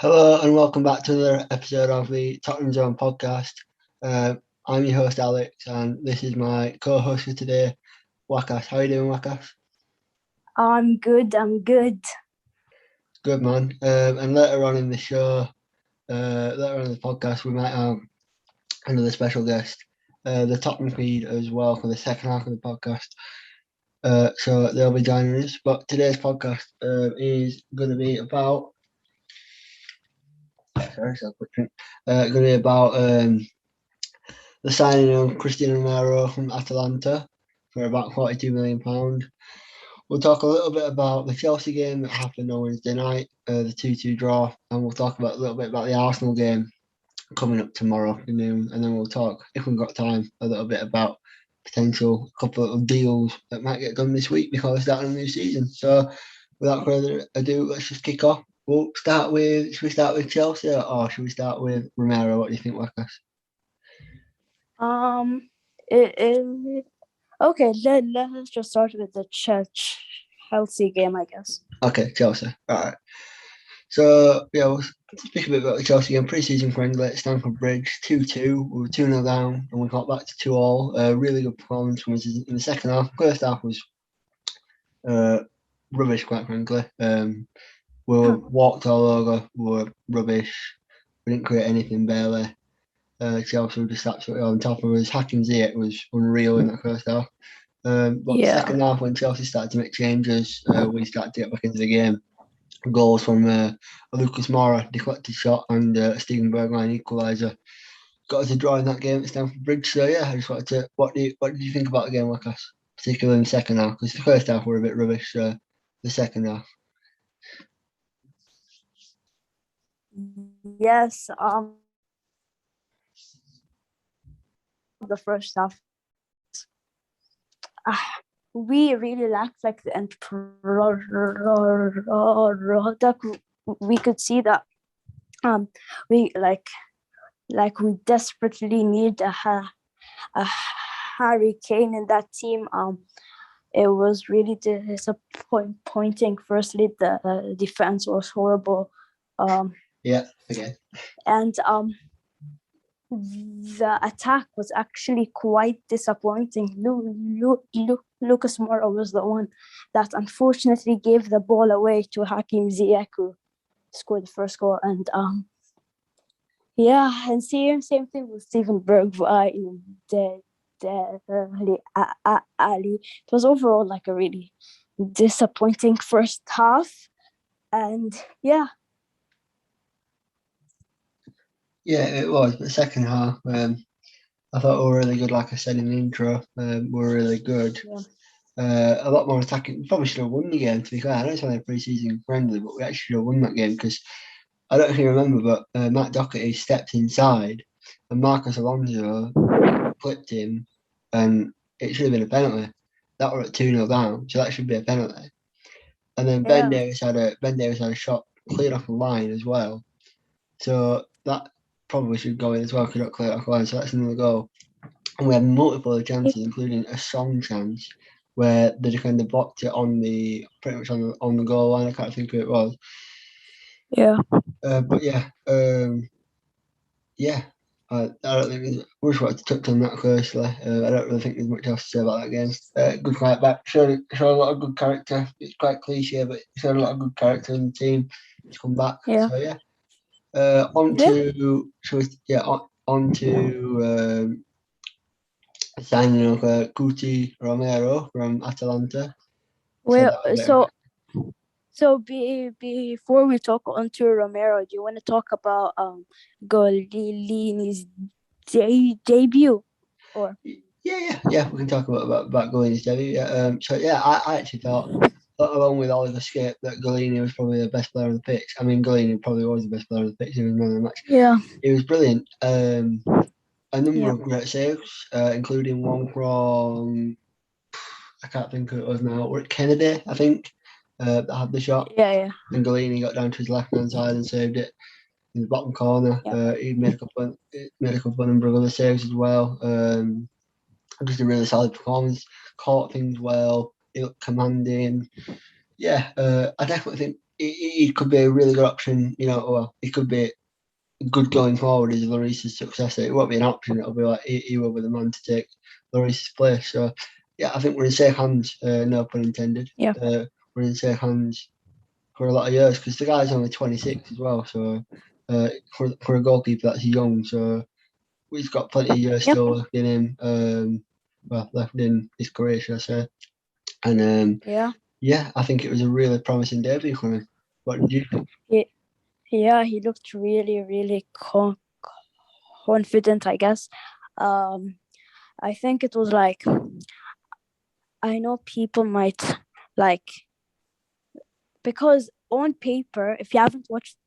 Hello and welcome back to another episode of the Tottenham Zone podcast. I'm your host Alex, and this is my co-host for today, Wakas. How are you doing, Wakas? I'm good. Good man. And later on in the show, later on in the podcast, we might have another special guest, the Tottenham feed as well for the second half of the podcast. So they'll be joining us. But today's podcast is going to be about. Sorry, so quick. Going to be about the signing of Romero from Atalanta for about £42 million. We'll talk a little bit about the Chelsea game that happened on Wednesday night, the 2-2 draw, and we'll talk about a little bit about the Arsenal game coming up tomorrow afternoon, and then we'll talk, if we've got time, a little bit about potential couple of deals that might get done this week before we start a new season. So, without further ado, let's just kick off. Should we start with Chelsea or should we start with Romero? What do you think, Wakas? Um, okay. Let's just start with the Chelsea game, I guess. Okay, Chelsea. All right. So, yeah, we'll speak a bit about the Chelsea game. Pre-season friendly at Stamford Bridge, 2-2. We were 2-0 down and we got back to 2-all. Really good performance from us in the second half. First half was rubbish, quite frankly. We were walked all over. We were rubbish. We didn't create anything barely. Chelsea were just absolutely on top of us. Hakim Ziyech was unreal in that first half. But second half, when Chelsea started to make changes, we started to get back into the game. Goals from Lucas Moura, deflected shot, and Steven Bergwijn equaliser. Got us a draw in that game at Stamford Bridge. So yeah, I just wanted to. What did you think about the game, Lucas? Particularly in the second half, because the first half were a bit rubbish. The second half. Yes. The first half, we really lacked like the end product. We could see that. We we desperately need a Harry Kane in that team. It was really disappointing. Firstly, the defense was horrible. Yeah, okay. And the attack was actually quite disappointing. Lucas Moura was the one that unfortunately gave the ball away to Hakim Ziyech, who scored the first goal. And and same thing with Steven Bergwijn. Ali. It was overall like a really disappointing first half, and yeah, it was. But the second half, I thought we were really good. Like I said in the intro, we were really good. A lot more attacking. We probably should have won the game. To be fair, I know it's only a pre-season friendly, but we actually should have won that game because I don't know if you remember, but Matt Doherty stepped inside and Marcus Alonso flipped him, and it should have been a penalty. That were at 2-0 down, so that should be a penalty. And then Ben Davies had a shot cleared off the line as well, so that probably should go in as well. Could not clear it off the line, so that's another goal. And we had multiple chances, including a Song chance where the defender blocked it pretty much on the goal line. I can't think who it was. Yeah. But yeah, yeah. I don't think we just wanted to touch on that closely. I don't really think there's much else to say about that game. Good right back, showed a lot of good character. It's quite cliche, but showed a lot of good character in the team to come back. Yeah. So yeah. On to signing of Cuti Romero from Atalanta. Well, so before we talk on to Romero, do you want to talk about Golini's debut? Or yeah, we can talk about Golini's debut. Yeah, I actually thought along with Oliver Skip that Golini was probably the best player on the pitch. I mean, Golini probably was the best player on the pitch. He was man of the match. Yeah, he was brilliant. A number of great saves, including one from I can't think who it was now. Or Kennedy, I think, that had the shot. Yeah. And Golini got down to his left hand side and saved it in the bottom corner. He made a couple of number of other saves as well. Just a really solid performance. Caught things well. He looked commanding. Yeah, I definitely think he could be a really good option. Well, he could be good going forward as Lloris's successor. It won't be an option. It'll be like he will be the man to take Lloris's place. So, yeah, I think we're in safe hands. No pun intended. Yeah. We're in safe hands for a lot of years because the guy's only 26 as well. So, for a goalkeeper that's young, so he's got plenty of years Yep. still left in him. Left in his career, should I say? And Yeah. I think it was a really promising debut for him. What did you think? Yeah, he looked really, really confident, I guess. I think it was like, I know people might like, because on paper, if you haven't watched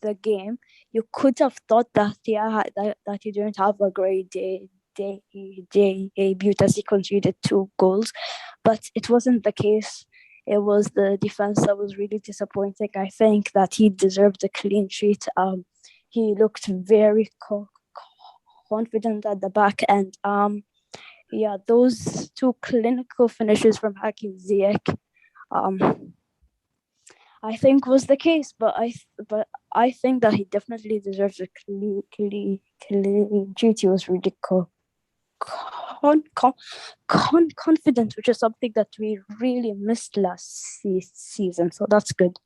the game, you could have thought that that he didn't have a great debut as he conceded 2 goals, but it wasn't the case. It was the defense that was really disappointing. I think that he deserved a clean sheet. He looked very confident at the back, and yeah, those 2 clinical finishes from Hakim Ziyech, I think was the case. But I think that he definitely deserves a clean sheet. He was really confident, which is something that we really missed last season. So that's good.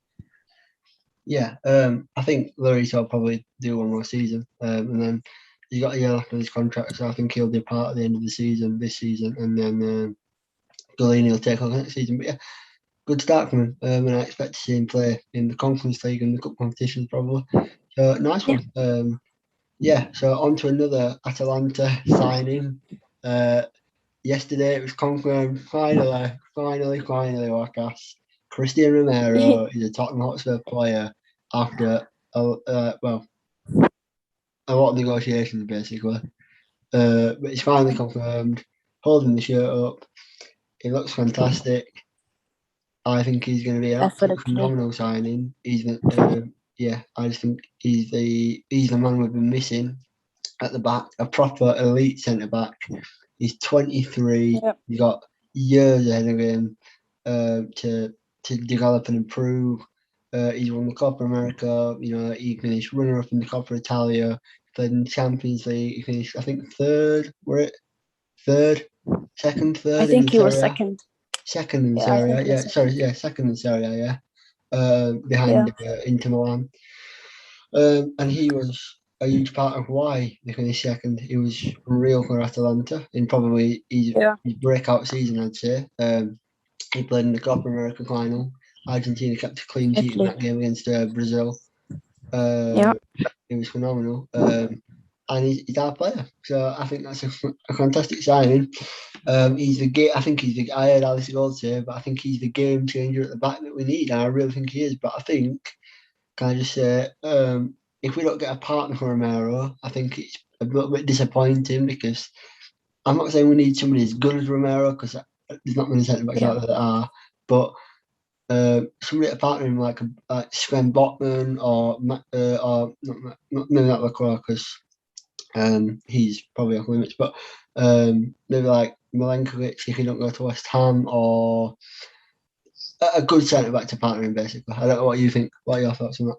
Yeah, I think Lloris will probably do one more season, and then he's got a year left on his contract, so I think he'll depart at the end of the season, this season, and then Golini will take over next season. But yeah, good start from him, and I expect to see him play in the Conference League and the Cup competitions probably. So nice one. So on to another Atalanta signing. Yesterday it was confirmed, finally, Wacas. Christian Romero is a Tottenham Hotspur player after a lot of negotiations basically. But it's finally confirmed, holding the shirt up. He looks fantastic. I think he's going to be an absolutely phenomenal signing. I just think he's the man we've been missing at the back, a proper elite centre back. He's 23. Yep. He's got years ahead of him to develop and improve. He's won the Copa America. He finished runner-up in the Copa Italia. Played in the Champions League. He finished, I think, third. Were it third, second, third? I think he was second. Second in Serie A. Yeah, sorry, yeah, second in Serie A. Yeah, behind Inter Milan. And he was a huge part of why they finished second. He was unreal for Atalanta in probably his breakout season, I'd say. He played in the Copa America final. Argentina kept a clean sheet in that game against Brazil. It was phenomenal. And he's our player. So I think that's a fantastic signing. I think he's the. I heard Alice Gold say, but I think he's the game changer at the back that we need, and I really think he is. But I think, can I just say, if we don't get a partner for Romero, I think it's a little bit disappointing because I'm not saying we need somebody as good as Romero because there's not many centre backs out there that are, but somebody to partner him like Sven Botman or maybe not Lacroix because he's probably off limits, but maybe like Milenkovic if he don't go to West Ham, or a good centre back to partner him basically. I don't know what you think. What are your thoughts on that?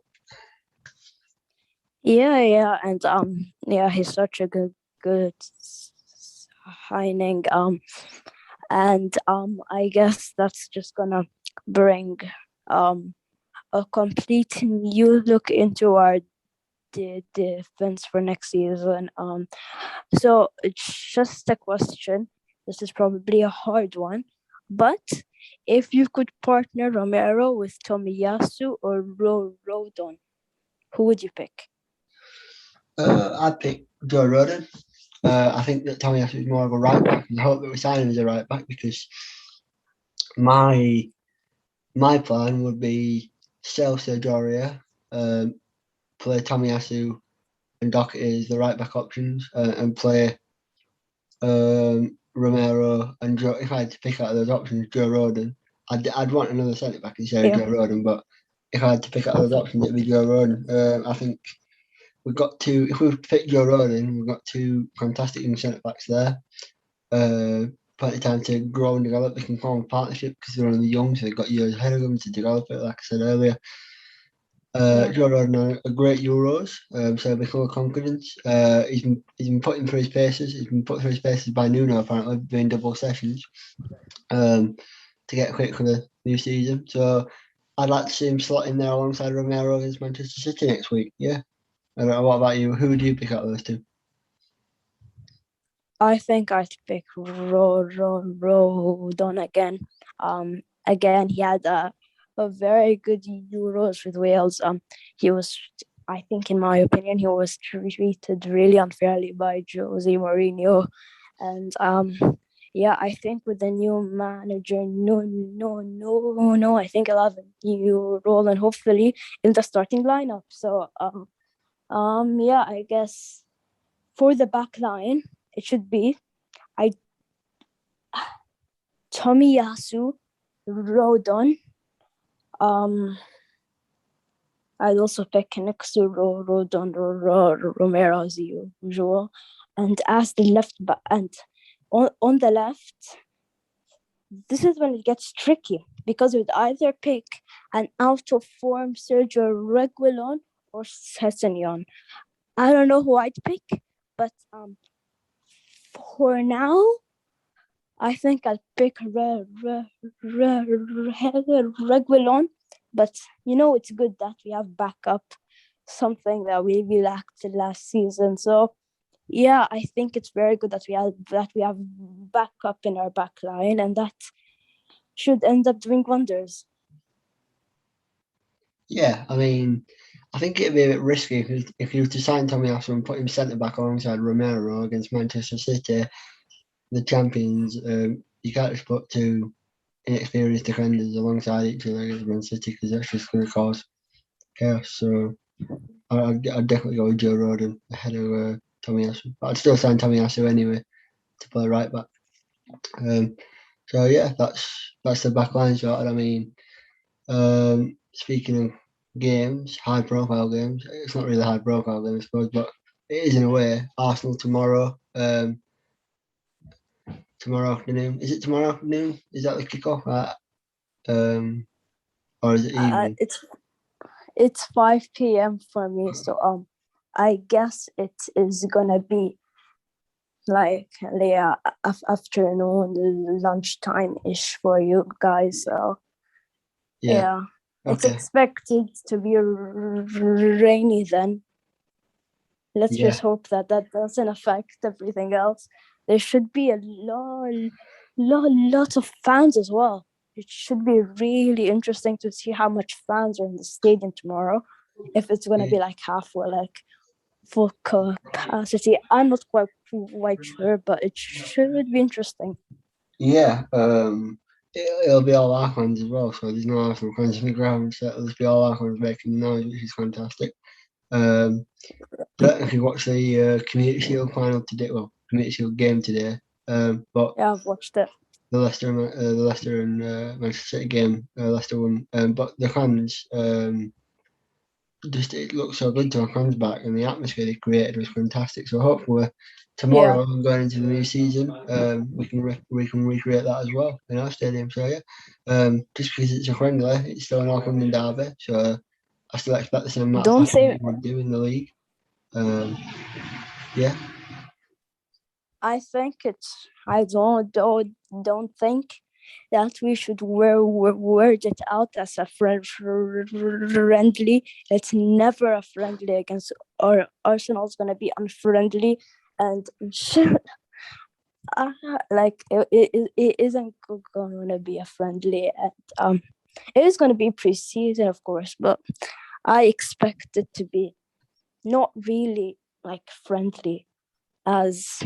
Yeah, and he's such a good signing. And I guess that's just gonna bring a complete new look into our defense for next season. So it's just a question. This is probably a hard one, but if you could partner Romero with Tomiyasu or Rodon, who would you pick? I'd pick Joe Rodon. I think that Tomiyasu is more of a right back, and I hope that we sign him as a right back because my plan would be sell Sergio, play Tomiyasu and Doherty as the right back options, and play Romero and Joe. If I had to pick out of those options, Joe Rodon, I'd want another centre back instead of Joe Rodon, but if I had to pick out of those options, it'd be Joe Rodon. I think we've got two. If we pick Joe Rodon, we've got two fantastic young centre backs there. plenty of time to grow and develop. They can form a partnership because they're only young, so they've got years ahead of them to develop it. Like I said earlier, Joe Rodon had a great Euros, so they're full of confidence. He's been put in for his paces. He's been put through his paces by Nuno apparently, doing double sessions, to get quick for the new season. So I'd like to see him slot in there alongside Romero against Manchester City next week. Yeah. I don't know, what about you? Who would you pick out of those two? I think I'd pick Rodon again. Again, he had a very good Euros with Wales. He was, I think, in my opinion, he was treated really unfairly by Jose Mourinho, and yeah, I think with the new manager, no, I think I'll have a new role and hopefully in the starting lineup. So yeah, I guess for the back line, it should be Tomiyasu, Rodon. I'd also pick next to Rodon Romero as usual, and as the left back. And on the left, this is when it gets tricky because you'd either pick an out of form Sergio Reguilon or Sessegnon. I don't know who I'd pick, but for now, I think I'll pick Reguilon, but it's good that we have backup, something that we lacked last season. So yeah, I think it's very good that we have backup in our back line, and that should end up doing wonders. Yeah, I mean, I think it'd be a bit risky if you were to sign Tomiyasu and put him centre back alongside Romero against Manchester City, the champions. You can't just put two inexperienced defenders alongside each other against Man City because that's just going to cause chaos. So I'd definitely go with Joe Rodon ahead of Tomiyasu. But I'd still sign Tomiyasu anyway to play right back. So yeah, that's the back line sorted. I mean, speaking of games, high profile games, it's not really a high profile game, I suppose, but it is in a way. Arsenal tomorrow. Tomorrow afternoon. Is it tomorrow afternoon? Is that the kickoff? Or is it evening? It's 5 p.m. for me, so I guess it is gonna be like afternoon, lunchtime ish for you guys. So yeah. It's Okay. expected to be rainy then. Let's Yeah. just hope that doesn't affect everything else. There should be a lot of fans as well. It should be really interesting to see how much fans are in the stadium tomorrow. If it's going to be like half or like full capacity, I'm not quite sure, but it should be interesting. Yeah. It'll be all our fans as well, so there's no Arsenal fans in the ground, so it'll just be all our fans making noise, which is fantastic. I don't know if you watched the Community Shield final today, well, Community Shield game today, but yeah, I've watched it. The Leicester and Manchester City game, Leicester won, but the fans, just it looked so good to our fans back, and the atmosphere they created was fantastic. So hopefully tomorrow and going into the new season, we can recreate that as well in our stadium. So yeah, just because it's a friendly, it's still an Auckland and Derby, so I still expect the same amount of Don't fans say. we would do in the league. Yeah. I think it's. I don't think that we should word it out as a friendly. It's never a friendly against Arsenal's gonna be unfriendly, and like it isn't gonna be a friendly, and it is gonna be pre-season, of course, but I expect it to be not really like friendly as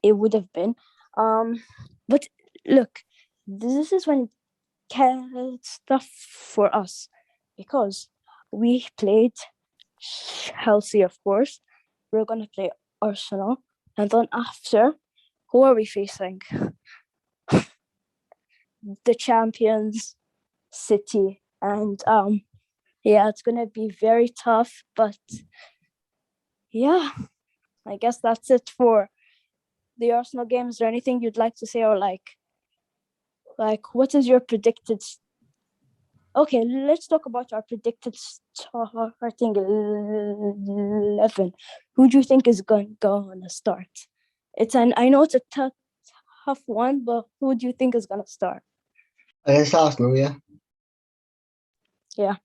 it would have been. But look, this is when it gets tough for us because we played Chelsea, of course. We're gonna play Arsenal, and then after, who are we facing? The champions, City, and yeah, it's gonna be very tough. But yeah, I guess that's it for the Arsenal game, is there anything you'd like to say, or like what is your predicted? Okay, let's talk about our predicted starting 11. Who do you think is gonna start? I know it's a tough one, but who do you think is gonna start? Against Arsenal, yeah. Yeah.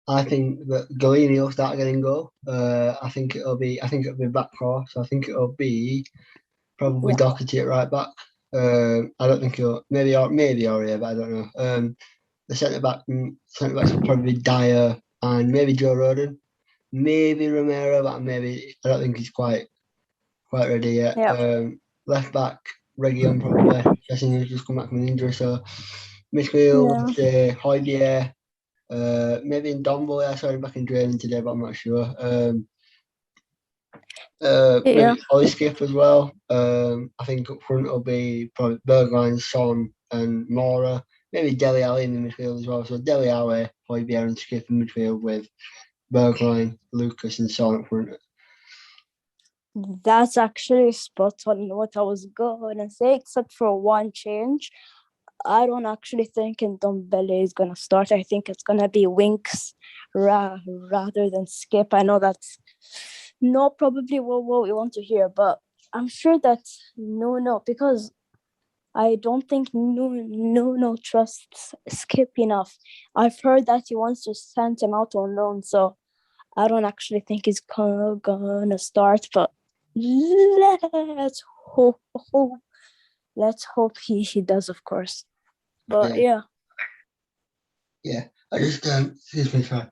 I think that Galini will start getting goal. I think it'll be back four. So I think it'll be probably Doherty at right back. I don't think he'll maybe Aurier, but I don't know. The centre backs will probably be Dyer and maybe Joe Rodon, maybe Romero, but maybe I don't think he's quite ready yet. Yeah. Left back Reguilon probably. Guessing he's just come back from an injury. So midfield, Højbjerg. Maybe in Dombo, I saw him back in training today, but I'm not sure. Maybe Ollie Skip as well. I think up front will be probably Bergwijn, Son, and Mora. Maybe Dele Alli in the midfield as well. So Dele Alli, Højbjerg, and Skip in midfield with Bergwijn, Lucas, and Son up front. That's actually spot on what I was going to say, except for one change. I don't actually think Ndombele is going to start. I think it's going to be Winks rather than Skip. I know that's not probably what we want to hear, but I'm sure that no, because I don't think no trusts Skip enough. I've heard that he wants to send him out on loan, so I don't actually think he's gonna start, but let's hope he does, of course. But yeah. I just excuse me, sorry.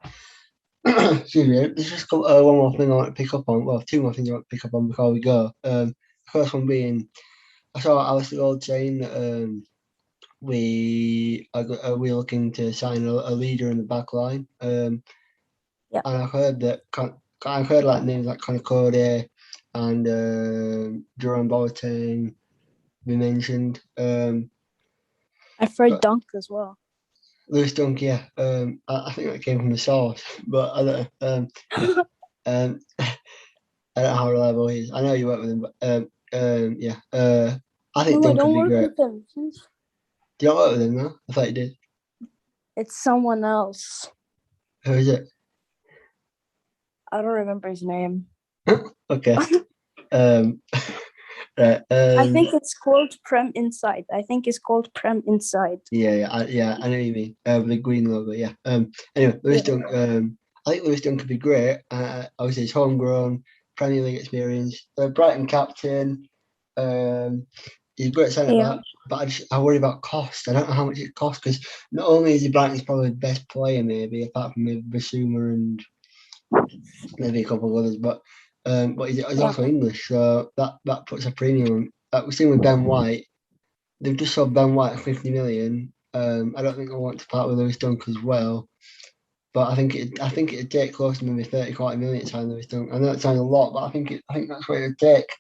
Excuse me. There's just one more thing I want to pick up on. Well, two more things I want to pick up on before we go. The first one being, I saw Alistair Gold saying that we're looking to sign a leader in the back line. And I heard that like names like Conor Cody and Jerome Boateng be mentioned. I've heard Dunk as well. Lewis Dunk, yeah. I think that came from the source, but I don't know. I don't know how reliable he is. I know you work with him, but yeah. I think Dunk could be great. With him. Do you not work with him, no? I thought you did. It's someone else. Who is it? I don't remember his name. Okay. Right, I think it's called Prem Inside. Yeah, I know what you mean. With the green logo, yeah. Anyway, Lewis Dunk. I think Lewis Dunk could be great. Obviously, he's homegrown, Premier League experience, Brighton captain. He's a great centre back, but I worry about cost. I don't know how much it costs because not only is he Brighton's probably the best player, maybe apart from maybe Basuma and maybe a couple of others, but he's also English, so that puts a premium on. We've seen with Ben White. They've just sold Ben White at 50 million. I don't think I want to part with Lewis Dunk as well. But I think it'd take close to maybe 30, 40 million to sign Lewis Dunk. I know it sounds a lot, but I think that's what it'd take.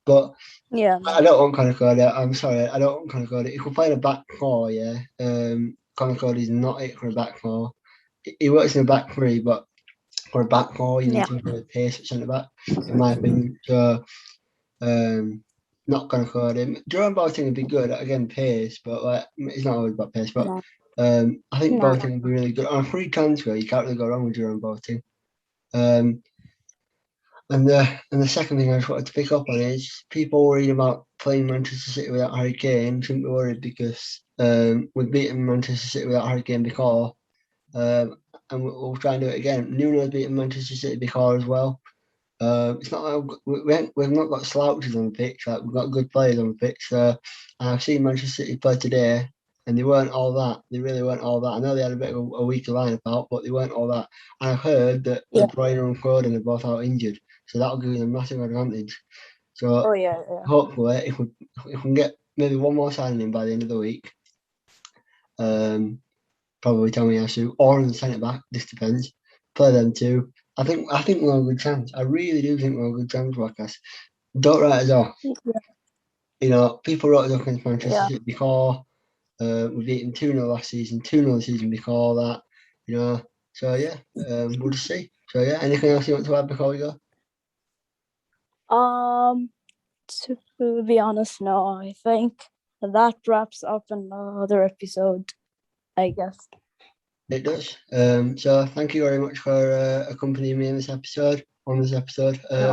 But I don't want Conor Cody. I'm sorry, I don't want Conor Cody. If we're playing a back four, Conor Cody's not it for a back four. He works in a back three, but for a back four, you need to have pace at centre back, in my opinion. So not going to call him. Jerome Boateng would be good, again, pace, but like he's not always about pace. But I think Boateng would be really good. On a free transfer, you can't really go wrong with Jerome Boateng. And the second thing I just wanted to pick up on is people worried about playing Manchester City without Harry Kane. Shouldn't be worried because we've beaten Manchester City without Harry Kane before. And we'll try and do it again. Nuno's beaten Manchester City before as well. It's not like we've not got slouches on the pitch. Like we've got good players on the pitch. And I've seen Manchester City play today, and they weren't all that. They really weren't all that. I know they had a bit of a weaker lineup out, but they weren't all that. And I've heard that De Bruyne and Foden are both out injured, so that'll give them a massive advantage. So hopefully, if we can get maybe one more signing in by the end of the week, probably Tomiyasu or in the centre back. This depends. Play them two. I think we'll have a good chance. I really do think we'll have a good chance, Wakas. Don't write us off. You know, people wrote us off against Manchester City before. We beat them 2-0 last season, 2-0 the season before that. You know, so we'll just see. So anything else you want to add before we go? To be honest, no. I think that wraps up another episode, I guess. It does. So thank you very much for accompanying me in this episode. No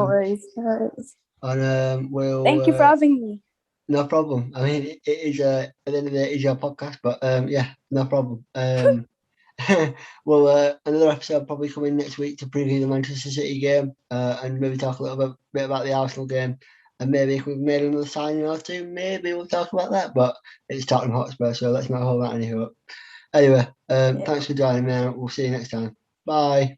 worries. No worries. And we'll. Thank you for having me. No problem. I mean, it is at the end of the day, it is your podcast, but yeah, no problem. Well, another episode probably coming next week to preview the Manchester City game and maybe talk a little bit about the Arsenal game. And maybe if we've made another signing or two, maybe we'll talk about that. But it's Tottenham Hotspur, so let's not hold that any hope. Anyway, Yeah. thanks for joining me. We'll see you next time. Bye.